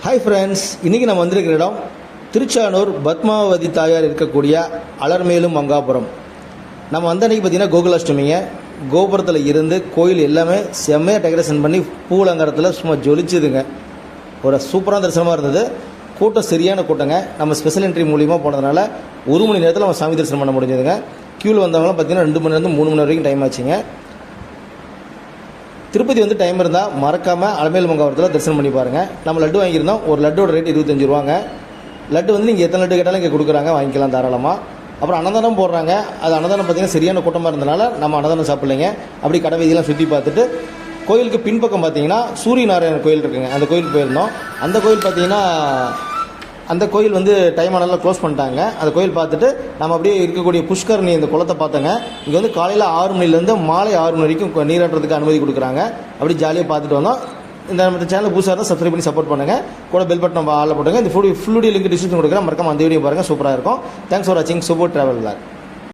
Hi friends, இன்றைக்கி நம்ம வந்திருக்கிற இடம் திருச்சானூர் பத்மாவதி தாயார் இருக்கக்கூடிய அலர்மேலும் மங்காபுரம். நம்ம வந்த அன்றைக்கி பார்த்திங்கன்னா கோகுலாஷ்டமிங்க. கோபுரத்தில் இருந்து கோயில் எல்லாமே செம்மையாக டெக்கரேஷன் பண்ணி பூலங்கரத்தில் சும்மா ஜொலிச்சுதுங்க. ஒரு சூப்பரான தரிசனமாக இருந்தது. கூட்டம் சரியான கூட்டங்க. நம்ம ஸ்பெஷல் என்ட்ரி மூலியமாக போனதுனால 1 மணி நேரத்தில் நம்ம சாமி தரிசனம் பண்ண முடிஞ்சதுங்க. க்யூவில் வந்தவங்களாம் பார்த்திங்கன்னா 2 மணி நேரம் 3 மணி வரைக்கும் டைம் ஆச்சுங்க. திருப்பதி வந்து டைம் இருந்தால் மறக்காமல் அலர்மேலும் மங்காபுரத்தில் தரிசனம் பண்ணி பாருங்கள். நம்ம லட்டு வாங்கியிருந்தோம். ஒரு லட்டோட ரேட் 25 ரூபாங்க. லட்டு வந்து நீங்கள் எத்தனை லட்டு கேட்டாலும் இங்கே கொடுக்குறாங்க, வாங்கிக்கலாம் தாராளமாக. அப்புறம் அன்னதானம் போடுறாங்க. அது அன்னதானம் பார்த்திங்கன்னா சரியான கூட்டமாக இருந்தனால நம்ம அன்னதானம் சாப்பிட்லைங்க. அப்படி கடை வீதியெல்லாம் சுற்றி பார்த்துட்டு கோயிலுக்கு பின்பக்கம் பார்த்திங்கன்னா சூரிய நாராயணன் கோயில் இருக்குங்க. அந்த கோயிலுக்கு போயிருந்தோம். அந்த கோயில் பார்த்திங்கன்னா அந்த கோயில் வந்து டைம் ஆனாலும் க்ளோஸ் பண்ணிட்டாங்க. அந்த கோயில் பார்த்துட்டு நம்ம அப்படியே இருக்கக்கூடிய புஷ்கரணி இந்த குளத்தை பார்த்தோங்க. இங்கே வந்து காலையில் 6 மணிலேருந்து மாலை 6 மணி வரைக்கும் நீராட்டுறதுக்கு அனுமதி கொடுக்குறாங்க. அப்படி ஜாலியாக பார்த்துட்டு வந்தோம். இந்த நம்ம சேனல் புதுசாக இருந்தால் சப்ஸ்கிரைப் பண்ணி சப்போர்ட் பண்ணுங்கள். கூட பெல் பட்டன் நம்ம ஆளில் போட்டுங்க. இந்த ஃபுல் வீடியோ லிங்க் டிஸ்கிரிப்ஷன் கொடுக்குறேன். மறக்காம அந்த வீடியோ பாருங்கள், சூப்பராக இருக்கும். தேங்க்ஸ் ஃபார் வாட்சிங். Super travel black.